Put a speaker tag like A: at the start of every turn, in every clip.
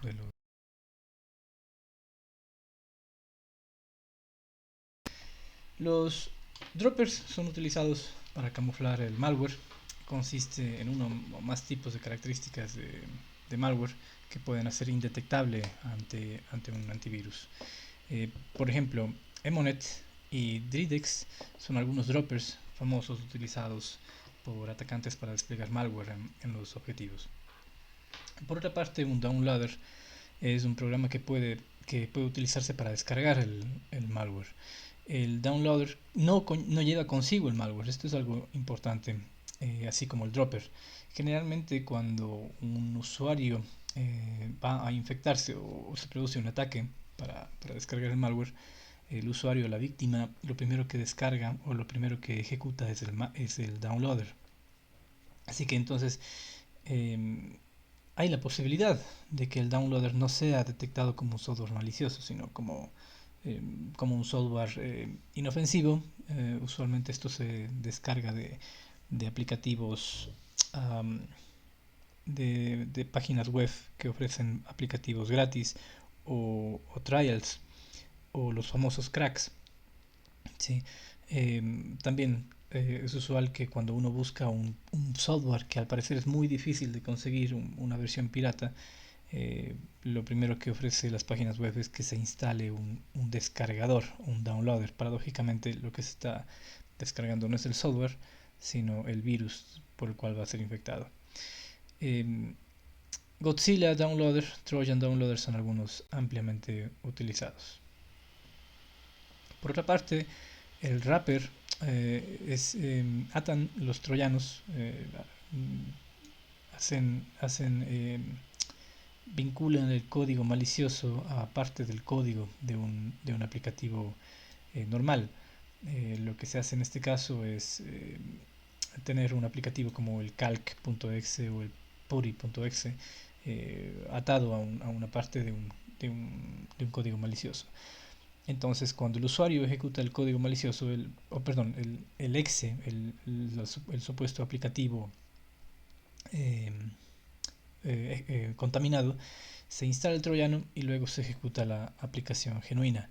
A: de los... Los droppers son utilizados para camuflar el malware. Consiste en uno o más tipos de características de malware que pueden hacer indetectable ante un antivirus. Por ejemplo, Emonet y Dridex son algunos droppers famosos utilizados por atacantes para desplegar malware en los objetivos. Por otra parte, un downloader es un programa que puede utilizarse para descargar el malware. El downloader no lleva consigo el malware, esto es algo importante, así como el dropper. Generalmente cuando un usuario va a infectarse o se produce un ataque para descargar el malware, el usuario, la víctima, lo primero que descarga o lo primero que ejecuta es el downloader. Así que entonces eh, hay la posibilidad de que el downloader no sea detectado como un software malicioso, sino como un software inofensivo. Usualmente esto se descarga de aplicativos, um, de páginas web que ofrecen aplicativos gratis o trials o los famosos cracks. ¿Sí? También es usual que cuando uno busca un software que al parecer es muy difícil de conseguir, una versión pirata, lo primero que ofrece las páginas web es que se instale un descargador, un downloader. Paradójicamente lo que se está descargando no es el software, sino el virus por el cual va a ser infectado. Eh, Godzilla Downloader, Trojan Downloader son algunos ampliamente utilizados. Por otra parte, el wrapper atan los troyanos, vinculan el código malicioso a parte del código de un aplicativo normal. Lo que se hace en este caso es tener un aplicativo como el calc.exe o el puri.exe atado a una parte de un código malicioso. Entonces, cuando el usuario ejecuta el código malicioso, el exe, el supuesto aplicativo eh, contaminado, se instala el troyano y luego se ejecuta la aplicación genuina.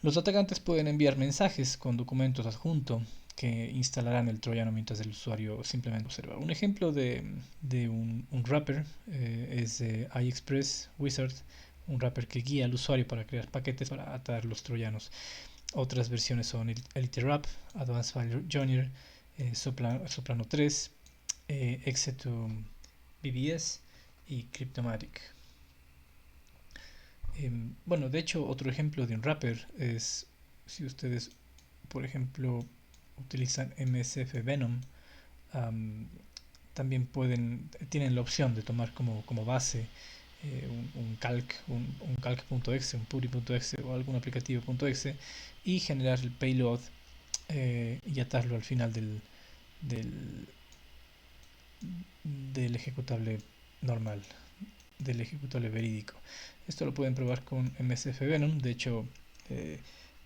A: Los atacantes pueden enviar mensajes con documentos adjuntos que instalarán el troyano mientras el usuario simplemente observa. Un ejemplo de un wrapper es iExpress Wizard, un wrapper que guía al usuario para crear paquetes para atar los troyanos. Otras versiones son Elite Wrap, Advanced File Joiner, Soprano 3, Exetum BBS y Cryptomatic. Bueno, de hecho, otro ejemplo de un wrapper es si ustedes, por ejemplo, utilizan MSF Venom, um, también tienen la opción de tomar como base un calc, un calc.exe, un puri.exe o algún aplicativo.exe y generar el payload y atarlo al final del, del ejecutable normal, del ejecutable verídico. Esto lo pueden probar con MSF Venom. De hecho, eh,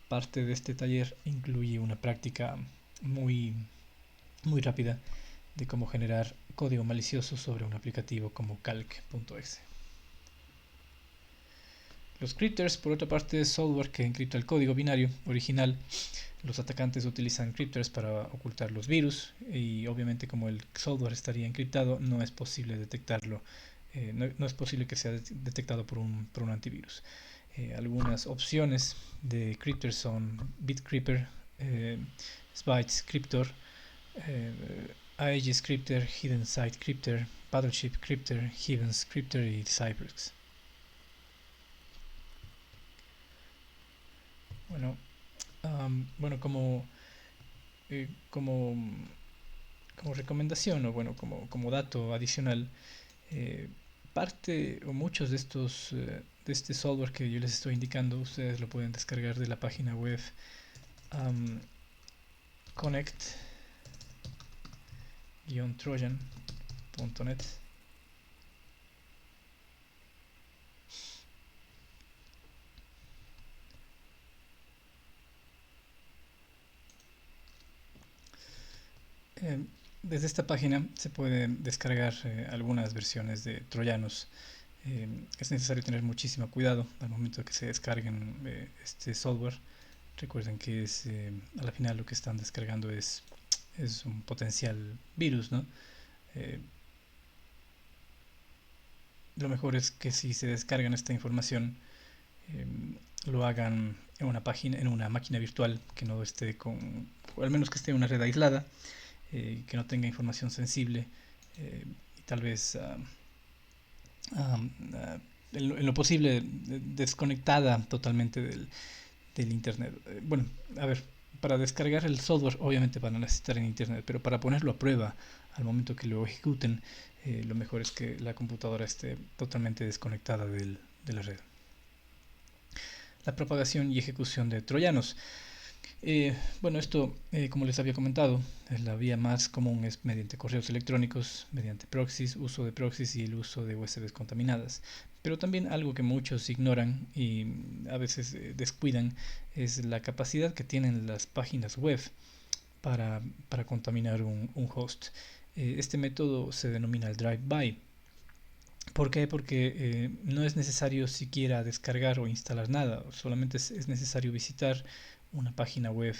A: parte de este taller incluye una práctica muy, muy rápida de cómo generar código malicioso sobre un aplicativo como calc.exe. Los crypters, por otra parte, es software que encripta el código binario original. Los atacantes utilizan crypters para ocultar los virus y obviamente como el software estaría encriptado no es posible detectarlo, no es posible que sea detectado por un antivirus. Algunas opciones de crypters son BitCrypter, Bytes Cryptor, Aegis Crypter, Hidden Site Crypter, Battleship Crypter, Heavens Crypter y Cypress. Bueno, bueno eh, como, como recomendación o bueno, como dato adicional, eh, parte o muchos de este software que yo les estoy indicando, ustedes lo pueden descargar de la página web um, connect-trojan.net. Desde esta página se pueden descargar algunas versiones de troyanos Es necesario tener muchísimo cuidado al momento de que se descarguen este software. Recuerden que a la final lo que están descargando es un potencial virus, ¿no? Eh, lo mejor es que si se descargan esta información, eh, lo hagan en una página, en una máquina virtual que no esté o al menos que esté en una red aislada, que no tenga información sensible, y tal vez en lo posible desconectada totalmente del internet. Bueno, a ver, para descargar el software obviamente van a necesitar en internet, pero para ponerlo a prueba al momento que lo ejecuten, lo mejor es que la computadora esté totalmente desconectada de la red. La propagación y ejecución de troyanos. Bueno, esto, como les había comentado, la vía más común es mediante correos electrónicos, mediante proxies, uso de proxies y el uso de USBs contaminadas. Pero también algo que muchos ignoran y a veces descuidan es la capacidad que tienen las páginas web para contaminar un host. Este método se denomina el drive-by. ¿Por qué? Porque no es necesario siquiera descargar o instalar nada, solamente es necesario visitar una página web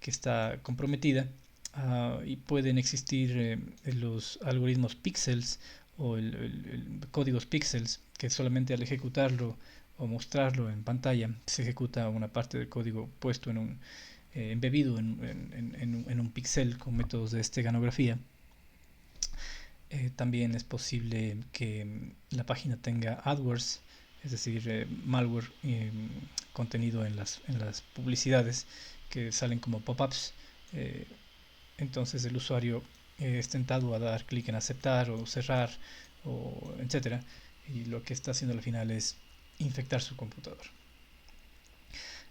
A: que está comprometida, y pueden existir los algoritmos pixels o códigos pixels que solamente al ejecutarlo o mostrarlo en pantalla se ejecuta una parte del código puesto embebido en un pixel con métodos de esteganografía. También es posible que la página tenga AdWords, es decir, malware contenido en las publicidades que salen como pop-ups. Eh, entonces el usuario es tentado a dar clic en aceptar o cerrar, o etcétera, y lo que está haciendo al final es infectar su computador.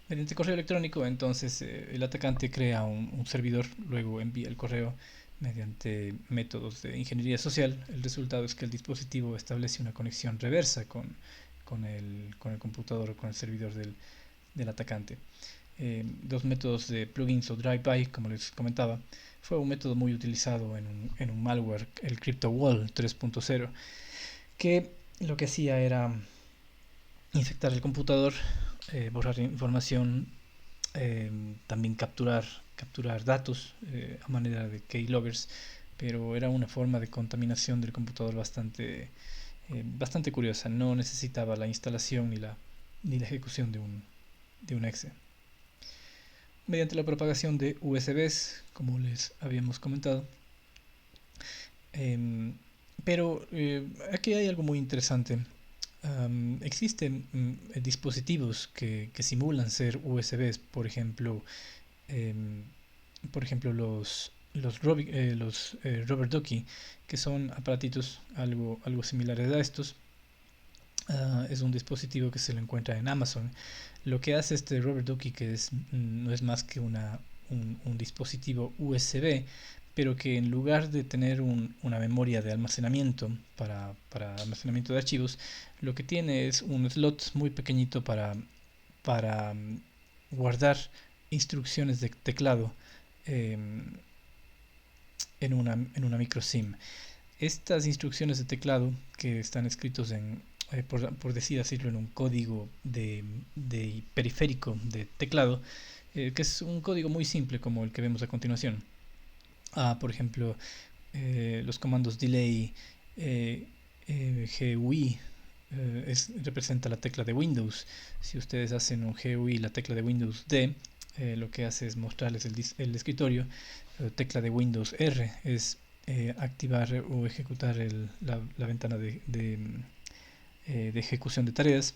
A: Mediante correo electrónico, entonces el atacante crea un servidor, luego envía el correo mediante métodos de ingeniería social. El resultado es que el dispositivo establece una conexión reversa con el computador o con el servidor del atacante. Los métodos de plugins o drive-by, como les comentaba, fue un método muy utilizado en un malware, el CryptoWall 3.0, que lo que hacía era infectar el computador, borrar información, también capturar datos a manera de keyloggers, pero era una forma de contaminación del computador bastante curiosa. No necesitaba la instalación ni la ejecución de un exe. Mediante la propagación de USBs, como les habíamos comentado. Pero aquí hay algo muy interesante. Existen dispositivos que simulan ser USBs, por ejemplo los Rubber Ducky, que son aparatitos algo similares a estos. Es un dispositivo que se lo encuentra en Amazon. Lo que hace este Rubber Ducky, no es más que un dispositivo USB, pero que en lugar de tener una memoria de almacenamiento para almacenamiento de archivos, lo que tiene es un slot muy pequeñito para guardar instrucciones de teclado eh, en una micro SIM. Estas instrucciones de teclado que están escritos por decirlo, en un código de periférico de teclado, que es un código muy simple como el que vemos a continuación. Por ejemplo, los comandos delay, GUI, representa la tecla de Windows. Si ustedes hacen un GUI, la tecla de Windows D, lo que hace es mostrarles el escritorio. Tecla de Windows R es activar o ejecutar la ventana de ejecución de tareas.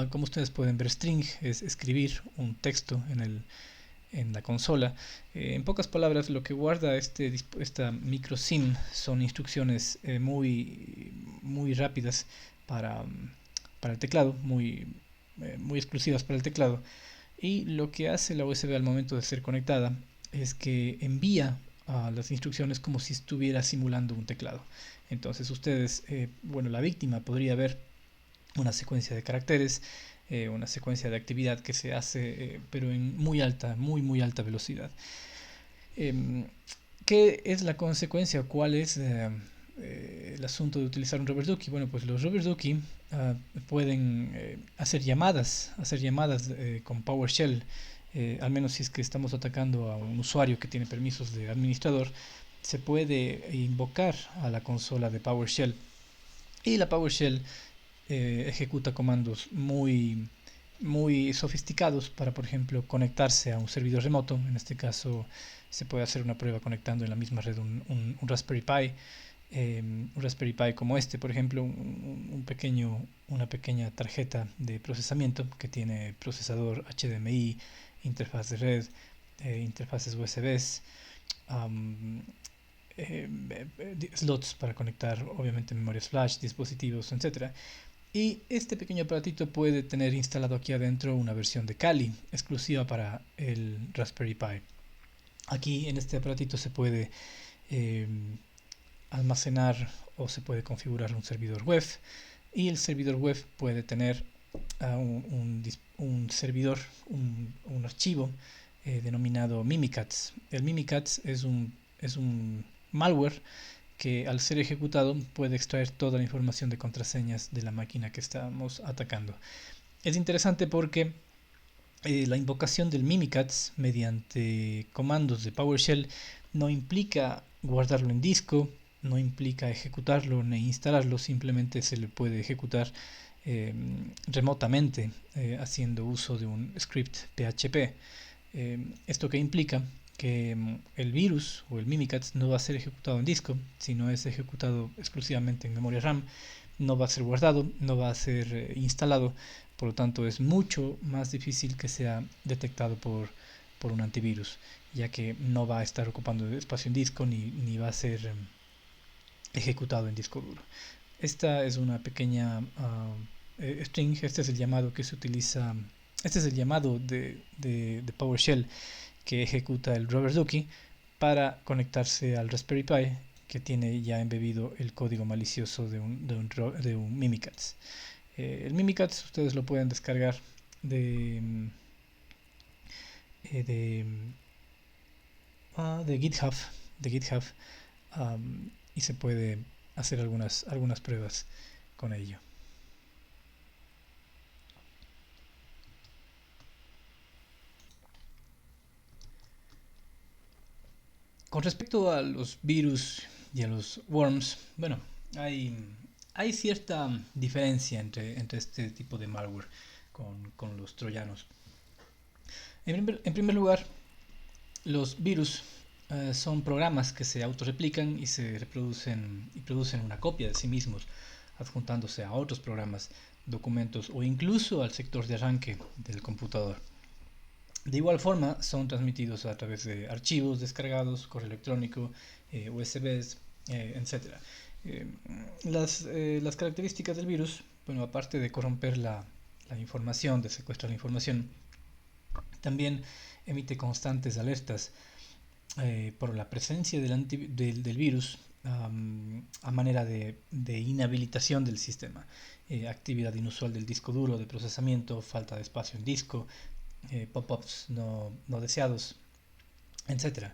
A: Como ustedes pueden ver, string es escribir un texto en la consola. En pocas palabras, lo que guarda esta micro SIM son instrucciones muy rápidas para el teclado, muy exclusivas para el teclado. Y lo que hace la USB al momento de ser conectada es que envía las instrucciones como si estuviera simulando un teclado. Entonces ustedes, la víctima podría ver una secuencia de caracteres, una secuencia de actividad que se hace, pero en muy alta velocidad. ¿Qué es la consecuencia? ¿Cuál es el asunto de utilizar un rubber ducky. Bueno, pues los rubber ducky pueden hacer llamadas con PowerShell, al menos si es que estamos atacando a un usuario que tiene permisos de administrador. Se puede invocar a la consola de PowerShell y la PowerShell ejecuta comandos muy sofisticados para, por ejemplo, conectarse a un servidor remoto. En este caso se puede hacer una prueba conectando en la misma red un Raspberry Pi. Un Raspberry Pi como este, por ejemplo, una pequeña tarjeta de procesamiento que tiene procesador HDMI, interfaz de red, interfaces USB, um, slots para conectar obviamente memorias flash, dispositivos, etcétera. Y este pequeño aparatito puede tener instalado aquí adentro una versión de Kali exclusiva para el Raspberry Pi. Aquí en este aparatito se puede eh, almacenar o se puede configurar un servidor web, y el servidor web puede tener un servidor, un archivo denominado Mimikatz. El Mimikatz es un malware que, al ser ejecutado, puede extraer toda la información de contraseñas de la máquina que estamos atacando. Es interesante porque la invocación del Mimikatz mediante comandos de PowerShell no implica guardarlo en disco, no implica ejecutarlo ni instalarlo, simplemente se le puede ejecutar remotamente haciendo uso de un script PHP. Esto que implica que el virus o el Mimikatz no va a ser ejecutado en disco, sino es ejecutado exclusivamente en memoria RAM, no va a ser guardado, no va a ser instalado, por lo tanto es mucho más difícil que sea detectado por un antivirus, ya que no va a estar ocupando espacio en disco ni va a ser ejecutado en disco duro. Esta es una pequeña string. Este es el llamado que se utiliza, este es el llamado de PowerShell que ejecuta el rubber ducky para conectarse al Raspberry Pi, que tiene ya embebido el código malicioso de un Mimikatz. El Mimikatz ustedes lo pueden descargar de, de, de GitHub, y se puede hacer algunas pruebas con ello. Con respecto a los virus y a los worms, bueno, hay, hay cierta diferencia entre este tipo de malware con los troyanos. En primer lugar, los virus son programas que se autorreplican y se reproducen y producen una copia de sí mismos, adjuntándose a otros programas, documentos o incluso al sector de arranque del computador. De igual forma, son transmitidos a través de archivos descargados, correo electrónico, USBs, etc. Las características del virus, bueno, aparte de corromper la información, de secuestrar la información, también emite constantes alertas por la presencia del virus, a manera de inhabilitación del sistema, actividad inusual del disco duro de procesamiento, falta de espacio en disco, pop-ups no deseados, etc.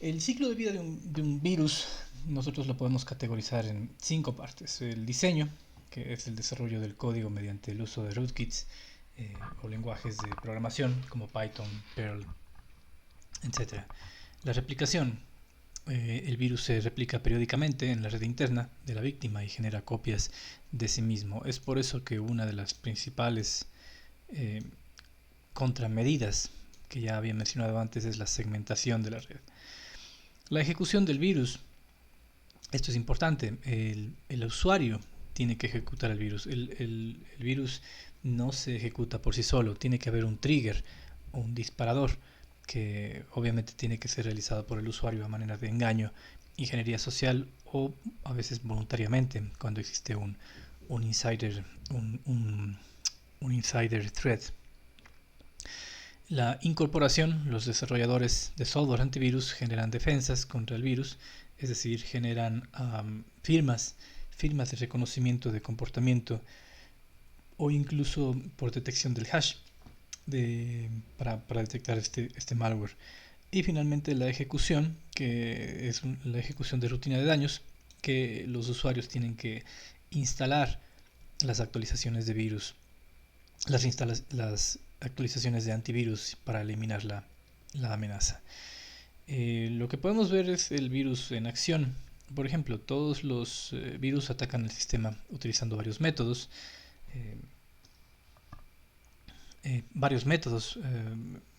A: El ciclo de vida de un virus nosotros lo podemos categorizar en 5 partes. El diseño, que es el desarrollo del código mediante el uso de rootkits o lenguajes de programación como Python, Perl, etc. La replicación. El virus se replica periódicamente en la red interna de la víctima y genera copias de sí mismo. Es por eso que una de las principales contramedidas que ya había mencionado antes es la segmentación de la red. La ejecución del virus. Esto es importante. El usuario tiene que ejecutar el virus. El virus no se ejecuta por sí solo. Tiene que haber un trigger o un disparador que obviamente tiene que ser realizado por el usuario a manera de engaño, ingeniería social o a veces voluntariamente cuando existe un insider threat. La incorporación. Los desarrolladores de software antivirus generan defensas contra el virus, es decir, generan firmas de reconocimiento de comportamiento o incluso por detección del hash para detectar este malware. Y finalmente la ejecución, que es la ejecución de rutina de daños, que los usuarios tienen que instalar las actualizaciones de virus, las actualizaciones de antivirus para eliminar la amenaza. Lo que podemos ver es el virus en acción. Por ejemplo, todos los virus atacan el sistema utilizando varios métodos.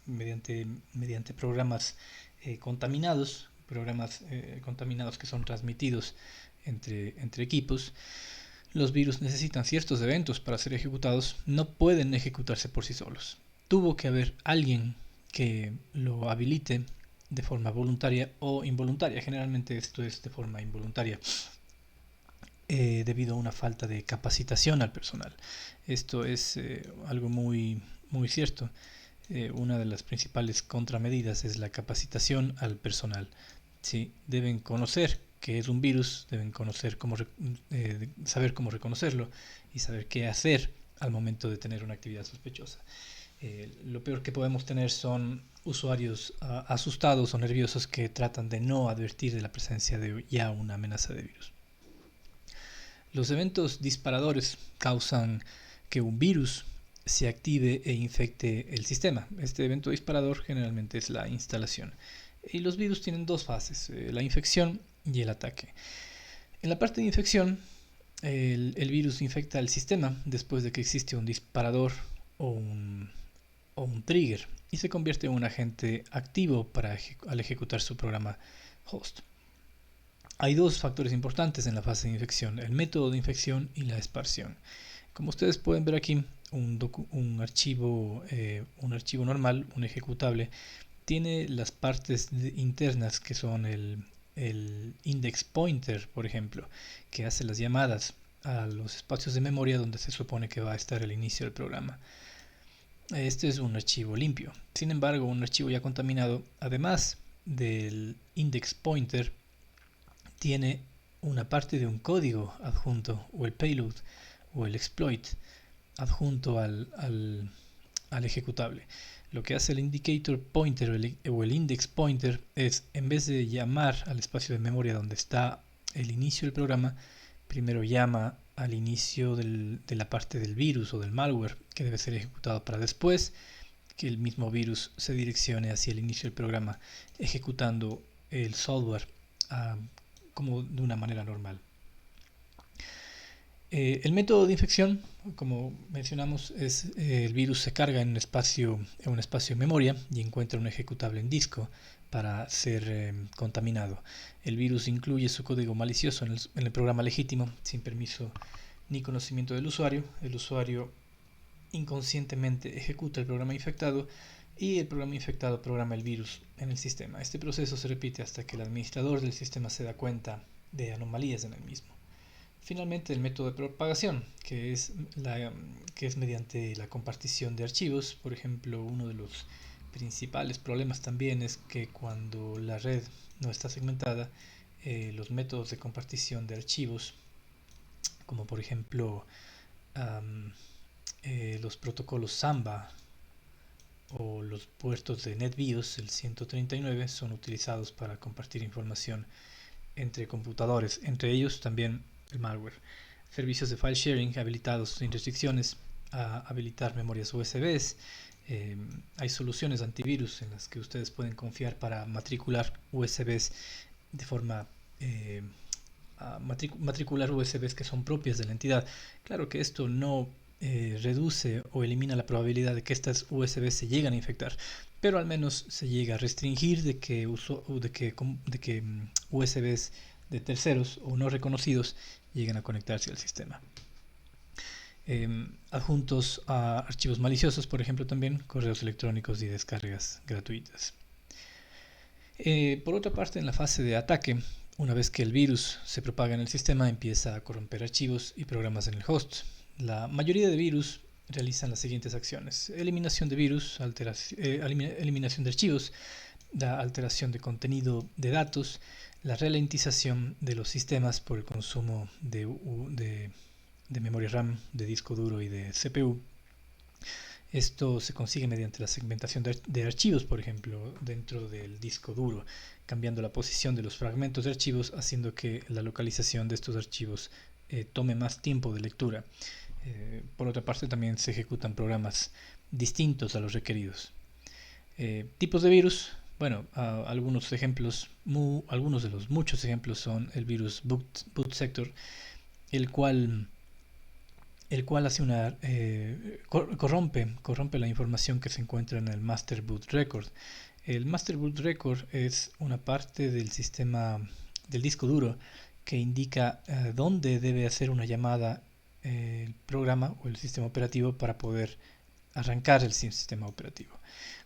A: Mediante programas contaminados, que son transmitidos entre equipos. Los virus necesitan ciertos eventos para ser ejecutados, no pueden ejecutarse por sí solos. Tuvo que haber alguien que lo habilite de forma voluntaria o involuntaria. Generalmente esto es de forma involuntaria, debido a una falta de capacitación al personal. Esto es algo muy cierto. Una de las principales contramedidas es la capacitación al personal. ¿Sí? Deben conocer qué es un virus, deben saber cómo reconocerlo y saber qué hacer al momento de tener una actividad sospechosa. Lo peor que podemos tener son usuarios asustados o nerviosos que tratan de no advertir de la presencia de ya una amenaza de virus. Los eventos disparadores causan que un virus se active e infecte el sistema. Este evento disparador generalmente es la instalación. Y los virus tienen dos fases, la infección y el ataque. En la parte de infección, el virus infecta el sistema después de que existe un disparador o un trigger y se convierte en un agente activo al ejecutar su programa host. Hay dos factores importantes en la fase de infección: el método de infección y la esparción. Como ustedes pueden ver aquí, un archivo normal, un ejecutable, tiene las partes internas que son el index pointer, por ejemplo, que hace las llamadas a los espacios de memoria donde se supone que va a estar el inicio del programa. Este es un archivo limpio. Sin embargo, un archivo ya contaminado, además del index pointer, tiene una parte de un código adjunto, o el payload, o el exploit adjunto al ejecutable. Lo que hace el indicator pointer o el index pointer es, en vez de llamar al espacio de memoria donde está el inicio del programa, primero llama al inicio de la parte del virus o del malware que debe ser ejecutado, para después que el mismo virus se direccione hacia el inicio del programa, ejecutando el software como de una manera normal. El método de infección, como mencionamos, es el virus se carga en un espacio de memoria y encuentra un ejecutable en disco para ser contaminado. El virus incluye su código malicioso en el programa legítimo, sin permiso ni conocimiento del usuario. El usuario inconscientemente ejecuta el programa infectado y el programa infectado programa el virus en el sistema. Este proceso se repite hasta que el administrador del sistema se da cuenta de anomalías en el mismo. Finalmente, el método de propagación, que es mediante la compartición de archivos. Por ejemplo, uno de los principales problemas también es que cuando la red no está segmentada, los métodos de compartición de archivos, como por ejemplo los protocolos Samba o los puertos de NetBIOS, el 139, son utilizados para compartir información entre computadores, entre ellos también el malware. Servicios de file sharing habilitados sin restricciones a habilitar memorias USBs. Hay soluciones antivirus en las que ustedes pueden confiar para matricular USBs de forma matricular USBs que son propias de la entidad. Claro que esto no reduce o elimina la probabilidad de que estas USBs se lleguen a infectar, pero al menos se llega a restringir de que USBs de terceros o no reconocidos lleguen a conectarse al sistema. Adjuntos a archivos maliciosos, por ejemplo, también correos electrónicos y descargas gratuitas. Por otra parte, en la fase de ataque, una vez que el virus se propaga en el sistema, empieza a corromper archivos y programas en el host. La mayoría de virus realizan las siguientes acciones: eliminación de virus, eliminación de archivos, la alteración de contenido de datos, la ralentización de los sistemas por el consumo de memoria RAM, de disco duro y de CPU, Esto se consigue mediante la segmentación de archivos, por ejemplo, dentro del disco duro, cambiando la posición de los fragmentos de archivos, haciendo que la localización de estos archivos tome más tiempo de lectura. Por otra parte, también se ejecutan programas distintos a los requeridos. Tipos de virus. Bueno, algunos ejemplos, algunos de los muchos ejemplos son el virus boot sector, el cual hace una corrompe la información que se encuentra en el master boot record. El master boot record es una parte del sistema del disco duro que indica dónde debe hacer una llamada el programa o el sistema operativo para poder arrancar el sistema operativo.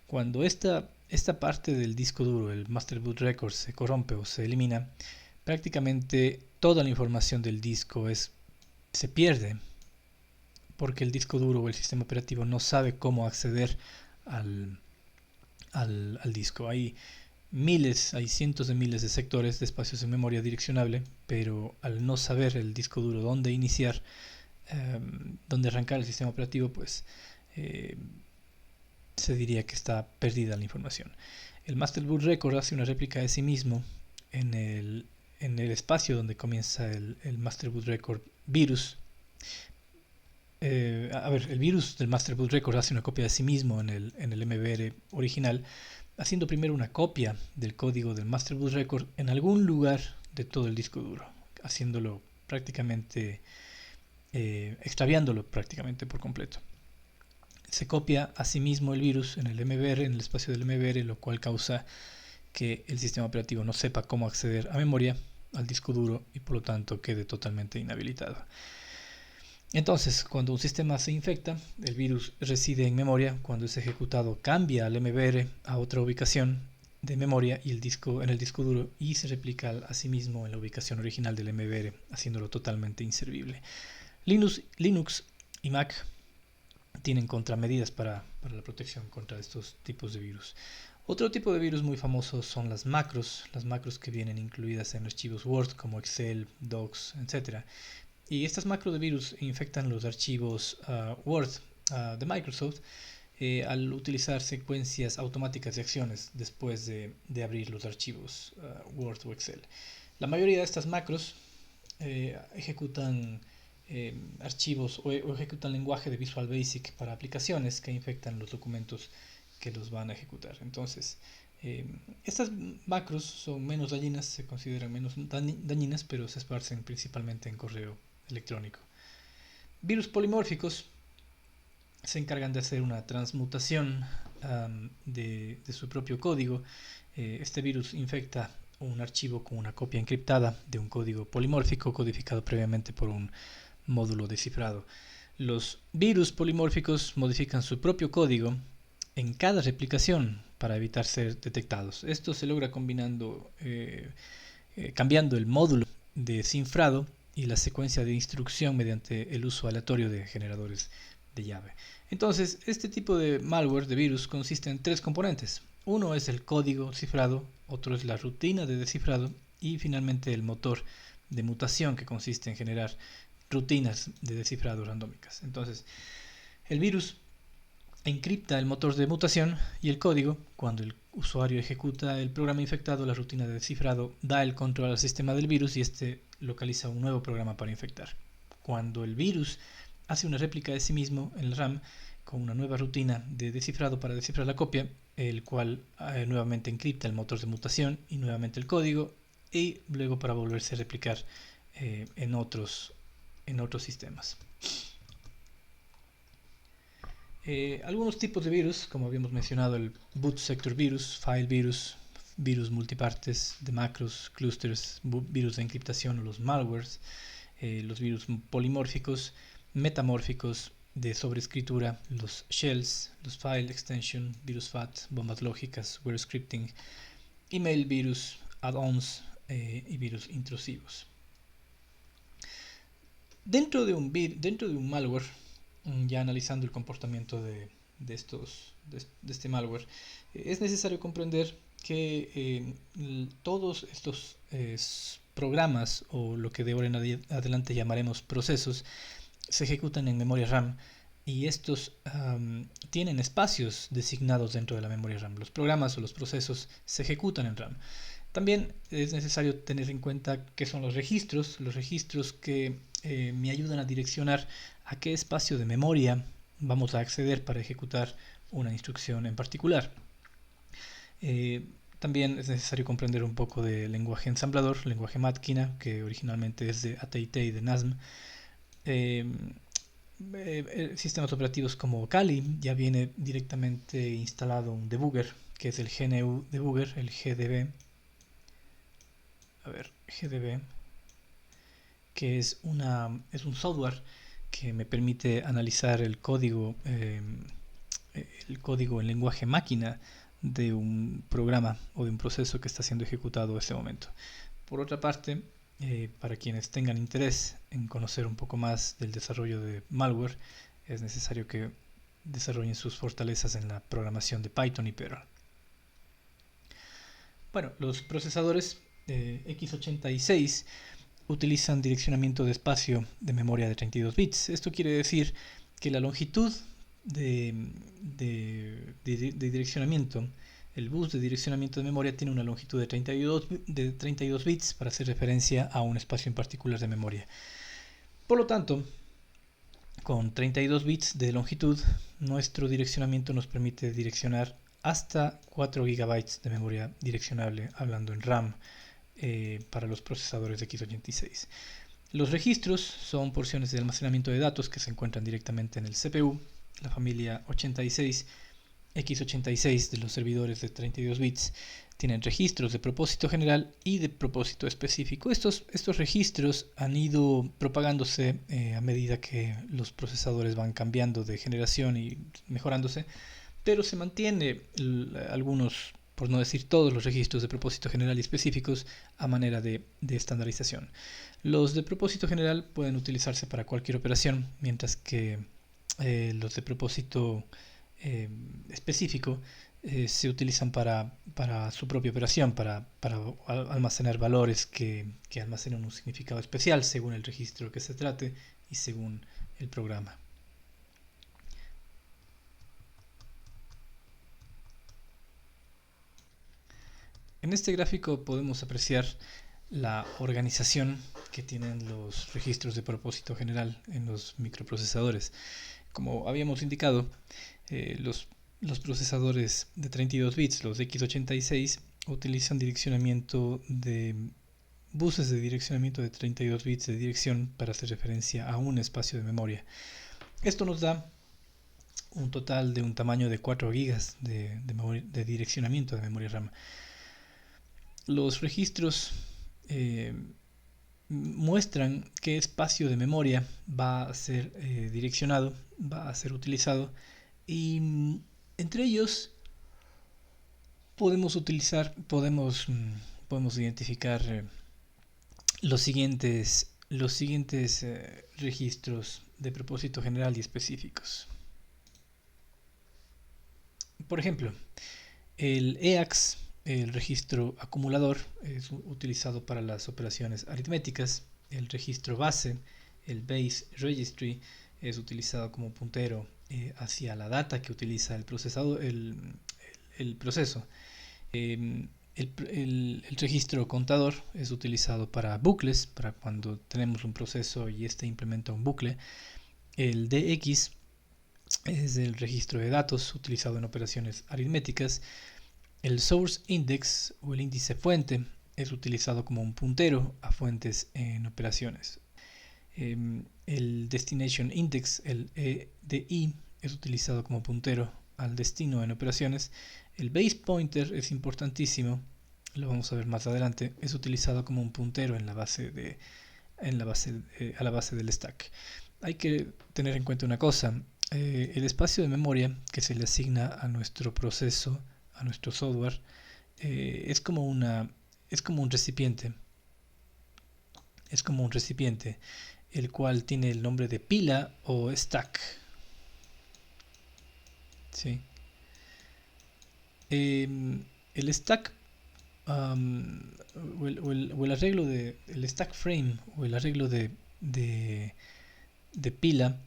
A: Cuando esta parte del disco duro, el master boot record, se corrompe o se elimina, prácticamente toda la información del disco se pierde, porque el disco duro o el sistema operativo no sabe cómo acceder al disco. Hay cientos de miles de sectores de espacios de memoria direccionable, pero al no saber el disco duro dónde iniciar, dónde arrancar el sistema operativo, pues se diría que está perdida la información. El Master Boot Record hace una réplica de sí mismo en el espacio donde comienza el Master Boot Record virus. El virus del Master Boot Record hace una copia de sí mismo en el MBR original, haciendo primero una copia del código del Master Boot Record en algún lugar de todo el disco duro, haciéndolo prácticamente, extraviándolo prácticamente por completo. Se copia a sí mismo el virus en el MBR, en el espacio del MBR, lo cual causa que el sistema operativo no sepa cómo acceder a memoria, al disco duro, y por lo tanto quede totalmente inhabilitado. Entonces, cuando un sistema se infecta, el virus reside en memoria. Cuando es ejecutado, cambia al MBR a otra ubicación de memoria y en el disco duro, y se replica a sí mismo en la ubicación original del MBR, haciéndolo totalmente inservible. Linux y Mac tienen contramedidas para la protección contra estos tipos de virus. Otro tipo de virus muy famoso son las macros que vienen incluidas en archivos Word como Excel, Docs, etc. Y estas macros de virus infectan los archivos Word de Microsoft al utilizar secuencias automáticas de acciones después de abrir los archivos Word o Excel. La mayoría de estas macros ejecutan archivos o ejecutan lenguaje de Visual Basic para aplicaciones que infectan los documentos que los van a ejecutar. Entonces, estas macros son menos dañinas, se consideran menos dañinas, pero se esparcen principalmente en correo electrónico. Virus polimórficos se encargan de hacer una transmutación de su propio código. Este virus infecta un archivo con una copia encriptada de un código polimórfico codificado previamente por un módulo descifrado. Los virus polimórficos modifican su propio código en cada replicación para evitar ser detectados. Esto se logra cambiando el módulo de cifrado y la secuencia de instrucción mediante el uso aleatorio de generadores de llave. Entonces, este tipo de malware, de virus, consiste en tres componentes. Uno es el código cifrado, otro es la rutina de descifrado y finalmente el motor de mutación, que consiste en generar rutinas de descifrado randómicas. Entonces, el virus encripta el motor de mutación y el código. Cuando el usuario ejecuta el programa infectado, la rutina de descifrado da el control al sistema del virus y este localiza un nuevo programa para infectar. Cuando el virus hace una réplica de sí mismo en el RAM con una nueva rutina de descifrado para descifrar la copia, el cual nuevamente encripta el motor de mutación y nuevamente el código, y luego para volverse a replicar en otros sistemas. Algunos tipos de virus, como habíamos mencionado, el boot sector virus, file virus, virus multipartes de macros, clusters, virus de encriptación o los malwares, los virus polimórficos, metamórficos de sobreescritura, los shells, los file extension, virus FAT, bombas lógicas, where scripting, email virus, add-ons y virus intrusivos. Dentro de un malware, ya analizando el comportamiento de este malware, es necesario comprender que todos estos programas, o lo que de ahora en adelante llamaremos procesos, se ejecutan en memoria RAM y estos tienen espacios designados dentro de la memoria RAM. Los programas o los procesos se ejecutan en RAM. También es necesario tener en cuenta qué son los registros que me ayudan a direccionar a qué espacio de memoria vamos a acceder para ejecutar una instrucción en particular. También es necesario comprender un poco de lenguaje ensamblador, lenguaje máquina, que originalmente es de AT&T y de NASM. Sistemas operativos como Kali ya viene directamente instalado un debugger, que es el GNU Debugger, el GDB. GDB, que es un software que me permite analizar el código en lenguaje máquina de un programa o de un proceso que está siendo ejecutado en este momento. Por otra parte, para quienes tengan interés en conocer un poco más del desarrollo de malware, es necesario que desarrollen sus fortalezas en la programación de Python y Perl. Bueno, los procesadores x86 utilizan direccionamiento de espacio de memoria de 32 bits. Esto quiere decir que la longitud de direccionamiento, el bus de direccionamiento de memoria tiene una longitud de 32 bits para hacer referencia a un espacio en particular de memoria. Por lo tanto, con 32 bits de longitud, nuestro direccionamiento nos permite direccionar hasta 4 GB de memoria direccionable, hablando en RAM, para los procesadores de x86. Los registros son porciones de almacenamiento de datos que se encuentran directamente en el CPU. La familia 86, x86 de los servidores de 32 bits tienen registros de propósito general y de propósito específico. Estos registros han ido propagándose a medida que los procesadores van cambiando de generación y mejorándose, pero se mantiene algunos, por no decir todos, los registros de propósito general y específicos a manera de estandarización. Los de propósito general pueden utilizarse para cualquier operación, mientras que los de propósito específico se utilizan para su propia operación, para almacenar valores que almacenan un significado especial según el registro que se trate y según el programa. En este gráfico podemos apreciar la organización que tienen los registros de propósito general en los microprocesadores. Como habíamos indicado, los procesadores de 32 bits, los x86, utilizan direccionamiento de buses de direccionamiento de 32 bits de dirección para hacer referencia a un espacio de memoria. Esto nos da un total de un tamaño de 4 GB de direccionamiento de memoria RAM. Los registros muestran qué espacio de memoria va a ser direccionado, va a ser utilizado, y entre ellos podemos identificar los siguientes registros de propósito general y específicos. Por ejemplo, el EAX, el registro acumulador, es utilizado para las operaciones aritméticas. El registro base, el base registry, es utilizado como puntero hacia la data que utiliza el procesador, el proceso. El registro contador es utilizado para bucles, para cuando tenemos un proceso y este implementa un bucle. El DX es el registro de datos utilizado en operaciones aritméticas. El source index o el índice fuente es utilizado como un puntero a fuentes en operaciones. El destination index, el EDI, es utilizado como puntero al destino en operaciones. El base pointer es importantísimo, lo vamos a ver más adelante, es utilizado como un puntero a la base del stack. Hay que tener en cuenta una cosa, el espacio de memoria que se le asigna a nuestro proceso, a nuestro software, es como un recipiente, el cual tiene el nombre de pila o stack. ¿Sí? El stack o el arreglo el stack frame o el arreglo de pila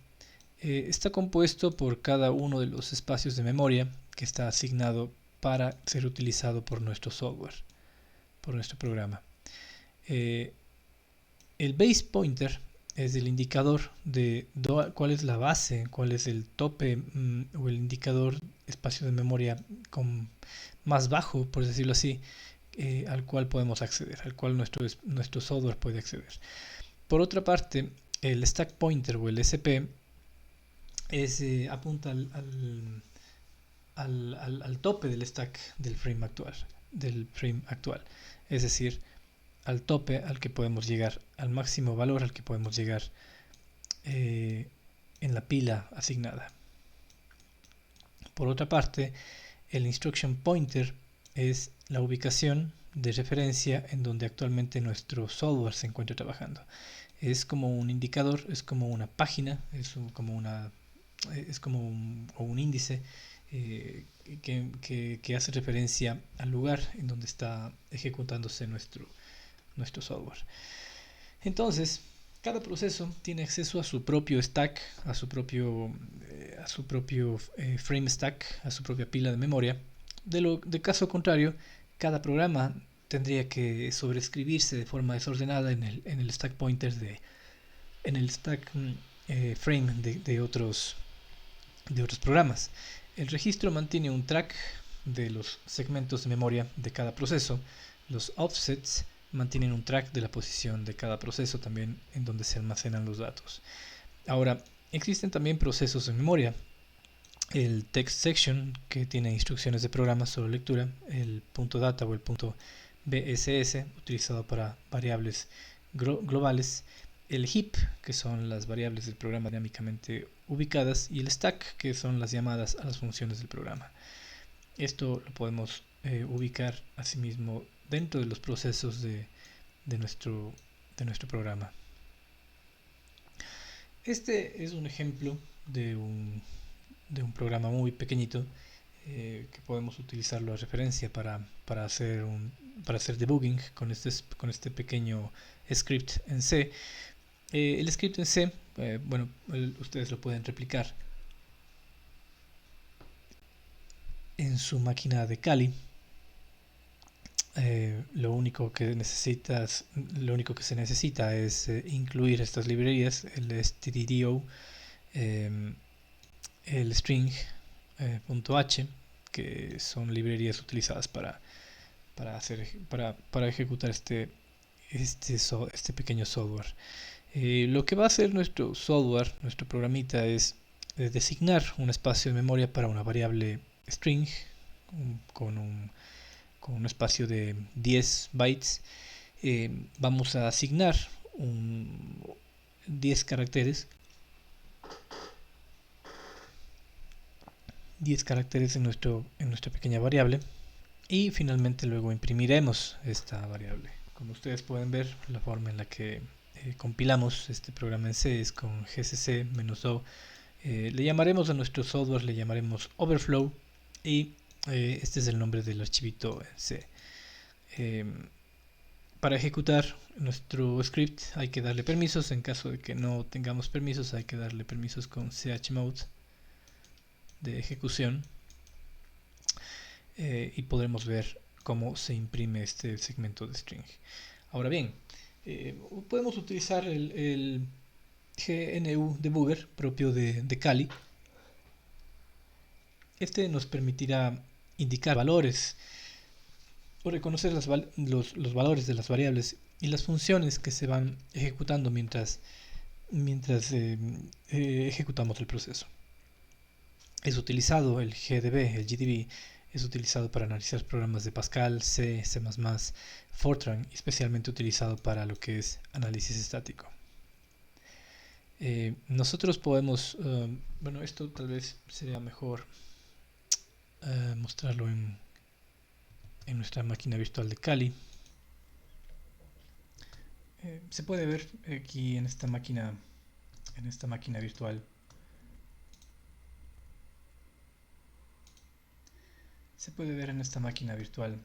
A: está compuesto por cada uno de los espacios de memoria que está asignado para ser utilizado por nuestro software, por nuestro programa. El base pointer es el indicador de cuál es la base, cuál es el tope o el indicador espacio de memoria más bajo, por decirlo así, al cual podemos acceder, al cual nuestro software puede acceder. Por otra parte, el stack pointer o el SP apunta al tope del stack del frame actual, es decir, al tope al que podemos llegar, al máximo valor al que podemos llegar en la pila asignada. Por otra parte, el instruction pointer es la ubicación de referencia en donde actualmente nuestro software se encuentra trabajando. Es como un indicador, es como una página, es como un índice que hace referencia al lugar en donde está ejecutándose nuestro software. Entonces, cada proceso tiene acceso a su propio stack, a su propio frame stack, a su propia pila de memoria. De caso contrario, cada programa tendría que sobreescribirse de forma desordenada en el stack pointer en el stack frame de otros programas. El registro mantiene un track de los segmentos de memoria de cada proceso. Los offsets mantienen un track de la posición de cada proceso también en donde se almacenan los datos. Ahora, existen también procesos de memoria. El text section, que tiene instrucciones de programa sobre lectura, el .data o el .bss, utilizado para variables globales, el heap, que son las variables del programa dinámicamente ubicadas, y el stack, que son las llamadas a las funciones del programa. Esto lo podemos ubicar asimismo dentro de los procesos de nuestro programa. Este es un ejemplo de un programa muy pequeñito que podemos utilizarlo a referencia para hacer debugging con este pequeño script en C. El script en C, ustedes lo pueden replicar en su máquina de Kali. Lo único que se necesita es incluir estas librerías, el stdio, el string.h, que son librerías utilizadas para ejecutar este pequeño software. Lo que va a hacer nuestro software, nuestro programita, es designar un espacio de memoria para una variable string con un espacio de 10 bytes. Vamos a asignar 10 caracteres en nuestra pequeña variable, y finalmente luego imprimiremos esta variable. Como ustedes pueden ver, la forma en la que compilamos este programa en C es con gcc-o. Le llamaremos a nuestro software, le llamaremos overflow, y este es el nombre del archivito en C. Para ejecutar nuestro script hay que darle permisos. En caso de que no tengamos permisos, hay que darle permisos con chmod de ejecución, y podremos ver cómo se imprime este segmento de string. Ahora bien, podemos utilizar el GNU debugger propio de Kali. Este nos permitirá indicar valores o reconocer los valores de las variables y las funciones que se van ejecutando mientras ejecutamos el proceso. Es utilizado el GDB es utilizado para analizar programas de Pascal, C, C++, Fortran, especialmente utilizado para lo que es análisis estático. Nosotros podemos, esto tal vez sería mejor mostrarlo en nuestra máquina virtual de Kali. Se puede ver aquí en esta máquina virtual. Se puede ver en esta máquina virtual.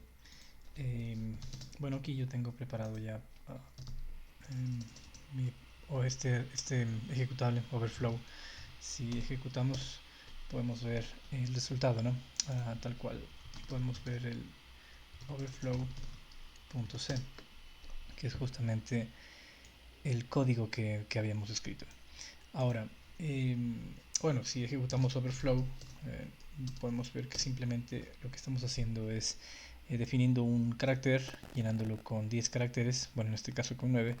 A: Aquí yo tengo preparado ya este ejecutable overflow. Si ejecutamos podemos ver el resultado, ¿no? Tal cual. Podemos ver el overflow.c, que es justamente el código que habíamos escrito. Ahora, bueno, si ejecutamos overflow, podemos ver que simplemente lo que estamos haciendo es definiendo un carácter, llenándolo con 10 caracteres, bueno, en este caso con 9,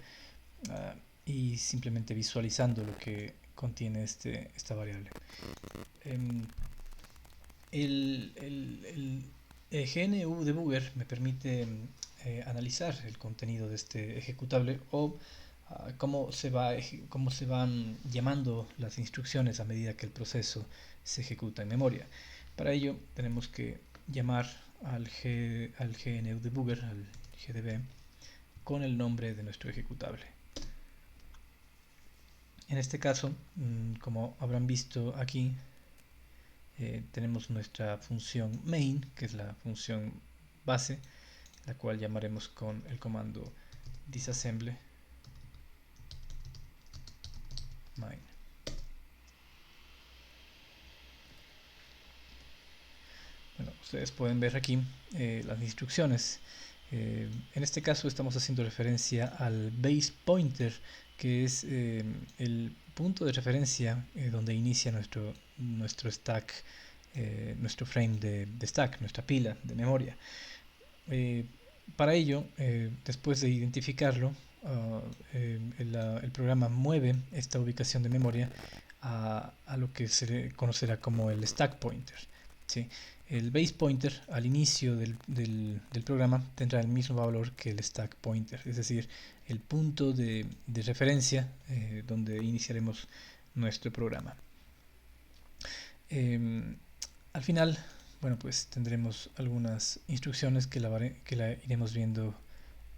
A: y simplemente visualizando lo que contiene esta variable. El GNU Debugger me permite analizar el contenido de este ejecutable o cómo cómo se van llamando las instrucciones a medida que el proceso se ejecuta en memoria. Para ello tenemos que llamar al GNU Debugger, al GDB, con el nombre de nuestro ejecutable. En este caso, como habrán visto aquí, tenemos nuestra función main, que es la función base, la cual llamaremos con el comando disassemble main. Bueno, ustedes pueden ver aquí las instrucciones. En este caso estamos haciendo referencia al base pointer, que es el punto de referencia donde inicia nuestro stack, nuestro frame de stack, nuestra pila de memoria. Para ello, después de identificarlo, el programa mueve esta ubicación de memoria a lo que se conocerá como el stack pointer, ¿sí? El base pointer al inicio del programa tendrá el mismo valor que el stack pointer, es decir, el punto de referencia donde iniciaremos nuestro programa. Al final, bueno, pues tendremos algunas instrucciones que la iremos viendo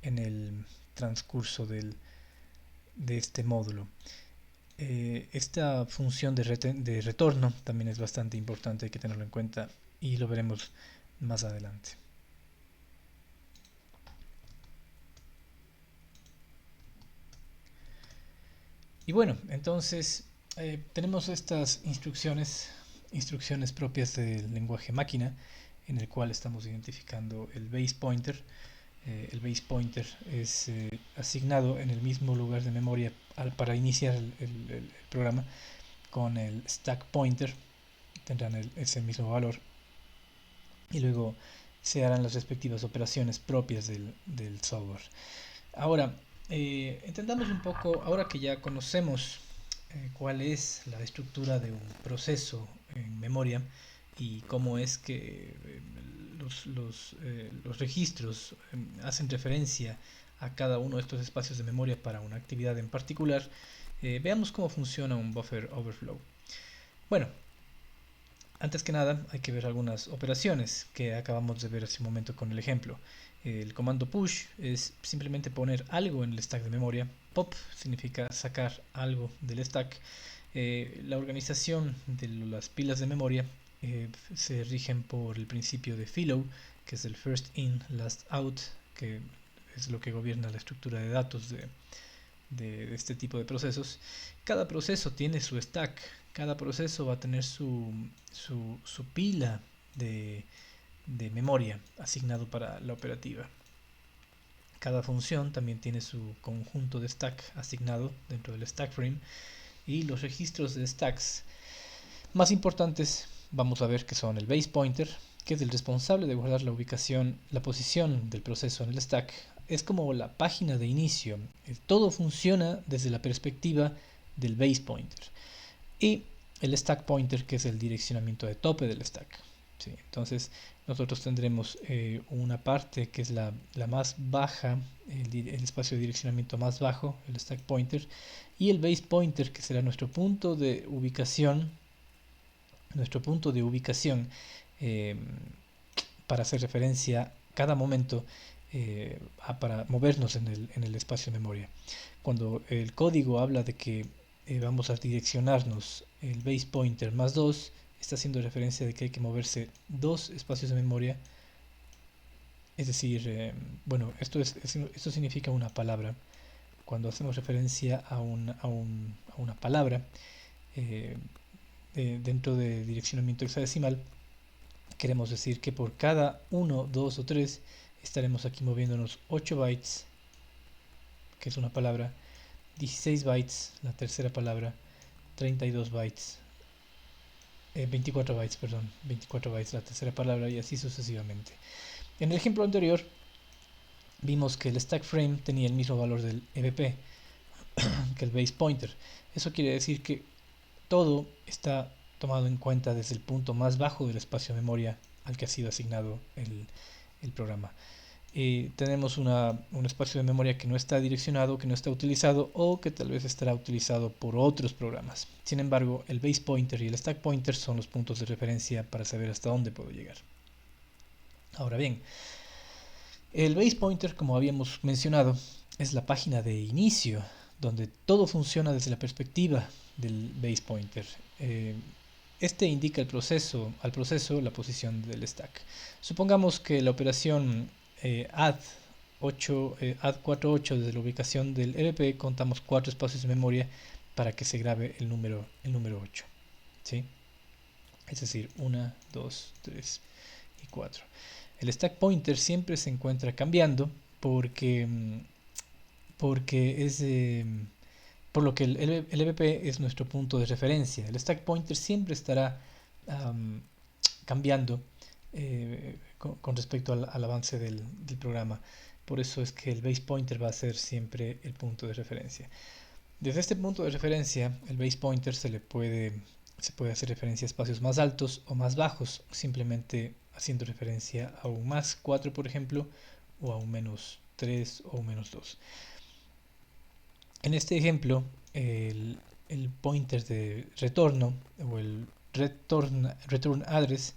A: en el transcurso de este módulo. Esta función de retorno también es bastante importante, hay que tenerlo en cuenta y lo veremos más adelante. Y bueno, entonces tenemos estas instrucciones propias del lenguaje máquina, en el cual estamos identificando el base pointer. El base pointer es asignado en el mismo lugar de memoria para iniciar el programa con el stack pointer, tendrán ese mismo valor, y luego se harán las respectivas operaciones propias del software. Ahora, entendamos un poco, ahora que ya conocemos cuál es la estructura de un proceso en memoria y cómo es que los registros hacen referencia a cada uno de estos espacios de memoria para una actividad en particular, veamos cómo funciona un buffer overflow. Bueno, antes que nada hay que ver algunas operaciones que acabamos de ver hace un momento con el ejemplo. El comando push es simplemente poner algo en el stack de memoria. Pop significa sacar algo del stack. La organización de las pilas de memoria se rigen por el principio de FILO, que es el first in, last out, que es lo que gobierna la estructura de datos de este tipo de procesos. Cada proceso tiene su stack, cada proceso va a tener su pila de memoria asignado para la operativa. Cada función también tiene su conjunto de stack asignado dentro del stack frame, y los registros de stacks más importantes vamos a ver que son el base pointer, que es el responsable de guardar la posición del proceso en el stack. Es como la página de inicio, todo funciona desde la perspectiva del base pointer, y el stack pointer, que es el direccionamiento de tope del stack. ¿Sí? Entonces nosotros tendremos una parte que es la más baja, el espacio de direccionamiento más bajo, el stack pointer, y el base pointer, que será nuestro punto de ubicación, eh, para hacer referencia cada momento para movernos en el espacio de memoria. Cuando el código habla de que vamos a direccionarnos el base pointer más 2, está haciendo referencia de que hay que moverse 2 espacios de memoria. Es decir, bueno, esto significa una palabra. Cuando hacemos referencia a una palabra, dentro de direccionamiento hexadecimal, queremos decir que por cada 1, 2 o 3 estaremos aquí moviéndonos 8 bytes, que es una palabra, 16 bytes, la tercera palabra, 32 bytes, 24 bytes, perdón, 24 bytes la tercera palabra, y así sucesivamente. En el ejemplo anterior vimos que el stack frame tenía el mismo valor del EBP que el base pointer. Eso quiere decir que todo está tomado en cuenta desde el punto más bajo del espacio de memoria al que ha sido asignado el programa. Tenemos un espacio de memoria que no está direccionado, que no está utilizado, o que tal vez estará utilizado por otros programas. Sin embargo, el base pointer y el stack pointer son los puntos de referencia para saber hasta dónde puedo llegar. Ahora bien, el base pointer, como habíamos mencionado, es la página de inicio, donde todo funciona desde la perspectiva del base pointer. Este indica al proceso la posición del stack. Supongamos que la operación add 48 desde la ubicación del EBP contamos 4 espacios de memoria para que se grabe el número 8. ¿Sí? Es decir, 1, 2, 3 y 4. El stack pointer siempre se encuentra cambiando porque es por lo que el EBP es nuestro punto de referencia. El stack pointer siempre estará cambiando con respecto al avance del programa. Por eso es que el base pointer va a ser siempre el punto de referencia. Desde este punto de referencia, el base pointer se puede hacer referencia a espacios más altos o más bajos, simplemente haciendo referencia a un más 4, por ejemplo, o a un menos 3 o un menos 2. En este ejemplo, el pointer de retorno o el return address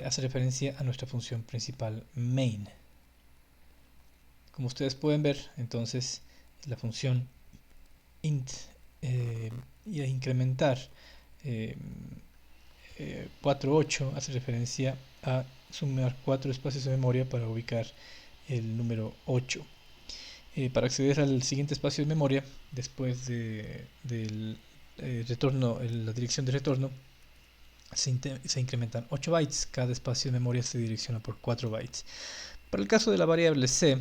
A: hace referencia a nuestra función principal main. Como ustedes pueden ver, entonces la función int y a incrementar 48 hace referencia a sumar 4 espacios de memoria para ubicar el número 8. Para acceder al siguiente espacio de memoria, después del retorno, la dirección de retorno, se incrementan 8 bytes. Cada espacio de memoria se direcciona por 4 bytes. Para el caso de la variable c,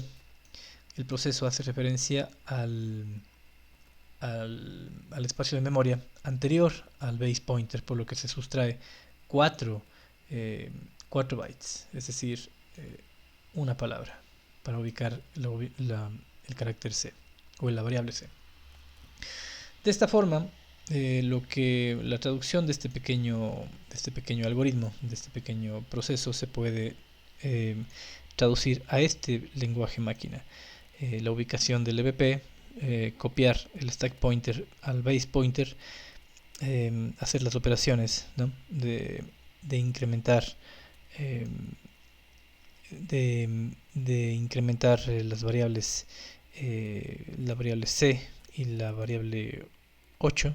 A: el proceso hace referencia al espacio de memoria anterior al base pointer, por lo que se sustrae 4 bytes, es decir, una palabra, para ubicar el carácter c o la variable c. De esta forma, la traducción de este pequeño algoritmo, de este pequeño proceso, se puede traducir a este lenguaje máquina. La ubicación del EBP, copiar el stack pointer al base pointer, hacer las operaciones, ¿no? de incrementar incrementar las variables, la variable c y la variable 8,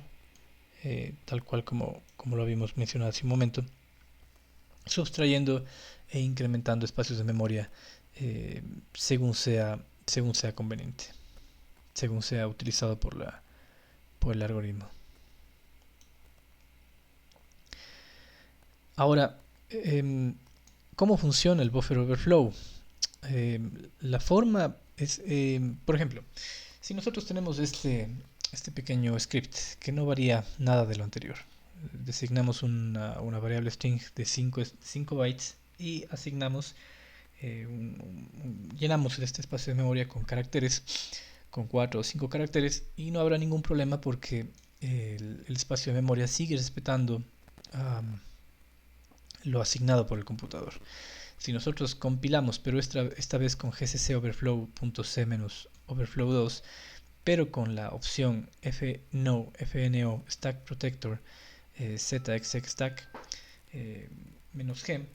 A: tal cual como lo habíamos mencionado hace un momento, sustrayendo e incrementando espacios de memoria según sea conveniente, según sea utilizado por el algoritmo. Ahora, ¿cómo funciona el buffer overflow? La forma es, por ejemplo, si nosotros tenemos este pequeño script que no varía nada de lo anterior, designamos una variable string de 5 bytes y asignamos llenamos este espacio de memoria con caracteres, con 4 o 5 caracteres, y no habrá ningún problema porque el espacio de memoria sigue respetando lo asignado por el computador. Si nosotros compilamos, pero esta vez con gcc overflow.c-overflow2, pero con la opción fno stack protector zexecstack -g,